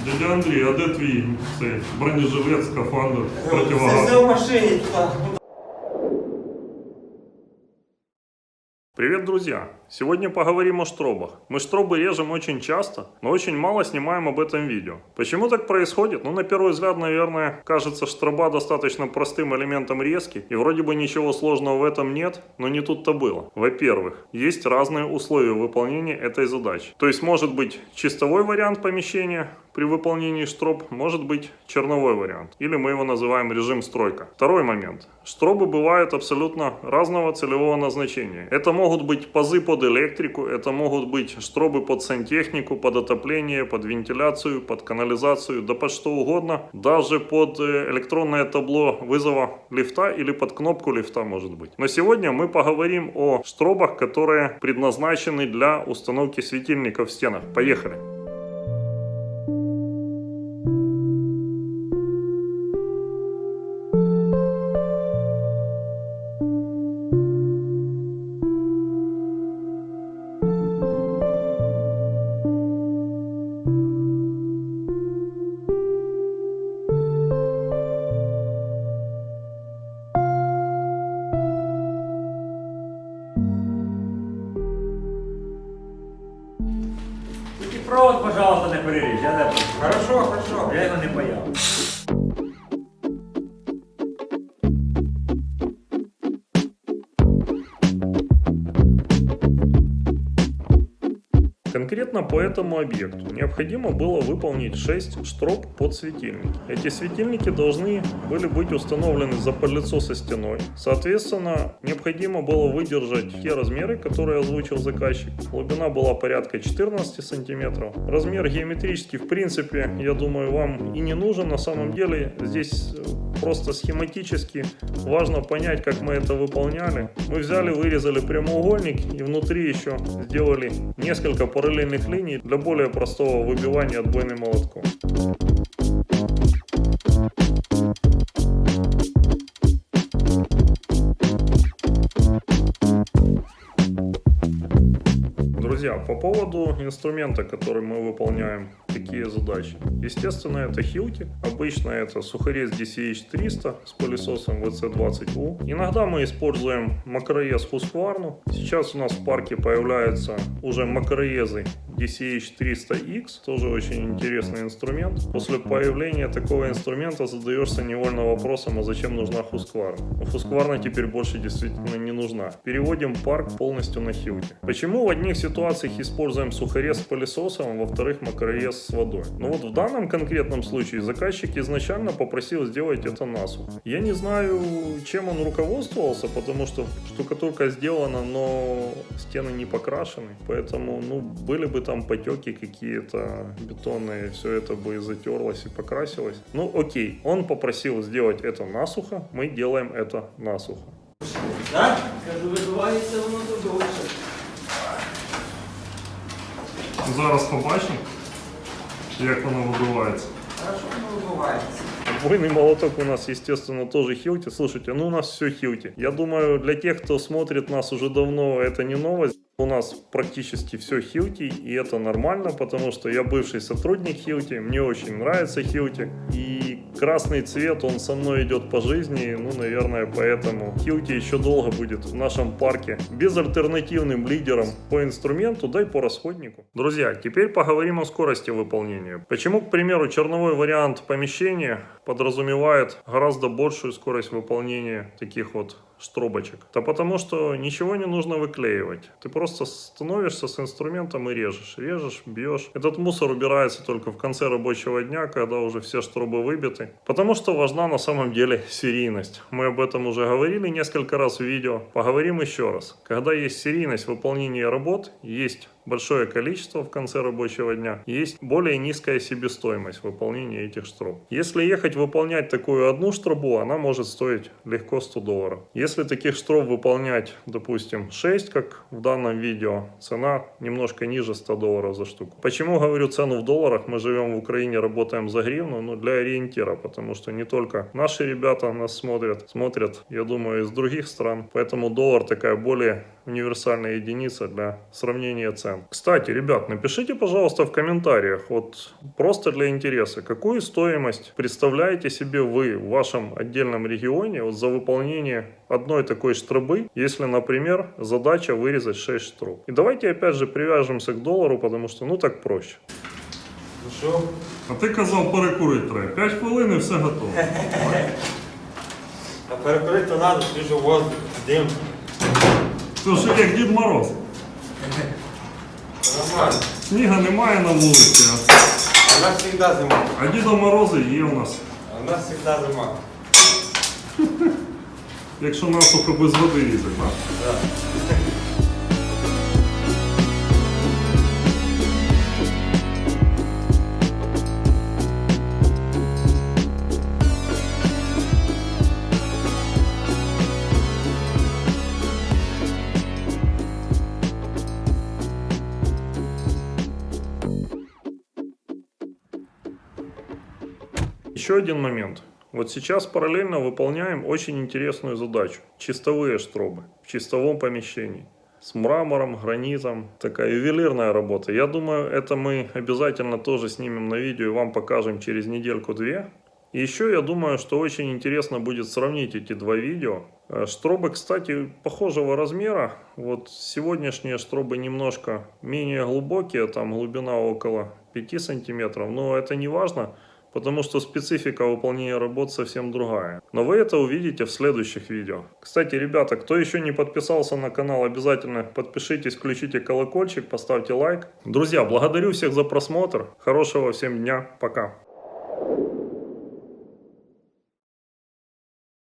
Дядя Андрій, а де твій цей бронежилет, скафандр, Все противогаз? в машине туда. Привет, друзья! Сегодня поговорим о штробах. Мы штробы режем очень часто, но очень мало снимаем об этом видео. Почему так происходит? Ну, на первый взгляд, наверное, кажется штроба достаточно простым элементом резки, и вроде бы ничего сложного в этом нет, но не тут-то было. Во-первых, есть разные условия выполнения этой задачи. То есть может быть чистовой вариант помещения при выполнении штроб, может быть черновой вариант, или мы его называем режим стройка. Второй момент. Штробы бывают абсолютно разного целевого назначения. Это могут быть пазы под электрику, это могут быть штробы под сантехнику, под отопление, под вентиляцию, под канализацию, да под что угодно. Даже под электронное табло вызова лифта или под кнопку лифта может быть. Но сегодня мы поговорим о штробах, которые предназначены для установки светильников в стенах. Поехали! Тільки провод, пожалуйста, не переріж, я не прошу. Хорошо, хорошо. Я його не паяв. Конкретно по этому объекту необходимо было выполнить 6 штроб под светильники. Эти светильники должны были быть установлены за подлицо со стеной. Соответственно, необходимо было выдержать те размеры, которые озвучил заказчик. Глубина была порядка 14 сантиметров. Размер геометрический, в принципе, я думаю, вам и не нужен. На самом деле, здесь просто схематически важно понять, как мы это выполняли. Мы взяли, вырезали прямоугольник и внутри еще сделали несколько параллельных линий для более простого выбивания отбойным молотком. Друзья, по поводу инструмента, который мы выполняем такие задачи. Естественно, это Hilti. Обычно это сухорез DCH300 с пылесосом WC20U. Иногда мы используем макроез Husqvarna. Сейчас у нас в парке появляются уже макроезы DCH300X. Тоже очень интересный инструмент. После появления такого инструмента задаешься невольно вопросом, а зачем нужна Husqvarna? Husqvarna теперь больше действительно не нужна. Переводим парк полностью на Hilti. Почему в одних ситуациях используем сухорез с пылесосом, а во-вторых макроез с водой? Ну вот в данном конкретном случае заказчик изначально попросил сделать это насухо. Я не знаю, чем он руководствовался, потому что штукатурка сделана, но стены не покрашены. Поэтому, были бы там потеки какие-то бетонные, все это бы затерлось и покрасилось. Ну окей, он попросил сделать это насухо, мы делаем это насухо. Да? Кажу, вибивається воно довше. Зараз побачимо, як воно вибивається. Хорошо, воно вибивається. Отбойный молоток у нас, естественно, тоже Hilti. Слушайте, у нас все Hilti. Я думаю, для тех, кто смотрит нас уже давно, это не новость. У нас практически все Hilti, и это нормально, потому что я бывший сотрудник Hilti, мне очень нравится Hilti. И красный цвет, он со мной идет по жизни, наверное, поэтому Hilti еще долго будет в нашем парке безальтернативным лидером по инструменту, да и по расходнику. Друзья, теперь поговорим о скорости выполнения. Почему, к примеру, черновой вариант помещения подразумевает гораздо большую скорость выполнения таких вот штробочек? Да потому что ничего не нужно выклеивать. Ты просто становишься с инструментом и режешь. Режешь, бьешь. Этот мусор убирается только в конце рабочего дня, когда уже все штробы выбиты. Потому что важна на самом деле серийность. Мы об этом уже говорили несколько раз в видео. Поговорим еще раз. Когда есть серийность выполнения работ, есть большое количество в конце рабочего дня, есть более низкая себестоимость выполнения этих штроб. Если ехать выполнять такую одну штробу, она может стоить легко $100. Если таких штроб выполнять, допустим, 6, как в данном видео, цена немножко ниже $100 за штуку. Почему говорю цену в долларах? Мы живем в Украине, работаем за гривну, для ориентира, потому что не только наши ребята нас смотрят, я думаю, из других стран. Поэтому доллар такая более универсальная единица для сравнения цен. цен. Кстати, ребят, напишите, пожалуйста, в комментариях, вот просто для интереса, какую стоимость представляете себе вы в вашем отдельном регионе вот за выполнение одной такой штрабы, если, например, задача вырезать 6 штроб. И давайте опять же привяжемся к доллару, потому что ну так проще. Ну що? А ти казав, перекурити треба. 5 хвилин і все готово. А перекурити то треба, свіжий воздух, дим. Слушай, як Дід Мороз. Нормально. Сніга немає на вулиці, У нас завжди зима. а Діда Морози є у нас. А у нас завжди зима. Якщо насухо без води різати. Да. Еще один момент. Вот сейчас параллельно выполняем очень интересную задачу. Чистовые штробы в чистовом помещении. С мрамором, гранитом. Такая ювелирная работа. Я думаю, это мы обязательно тоже снимем на видео и вам покажем через недельку-две. И еще я думаю, что очень интересно будет сравнить эти два видео. Штробы, кстати, похожего размера. Вот сегодняшние штробы немножко менее глубокие. Там глубина около 5 сантиметров. Но это не важно. Потому что специфика выполнения работ совсем другая. Но вы это увидите в следующих видео. Кстати, ребята, кто еще не подписался на канал, обязательно подпишитесь, включите колокольчик, поставьте лайк. Друзья, благодарю всех за просмотр. Хорошего всем дня. Пока.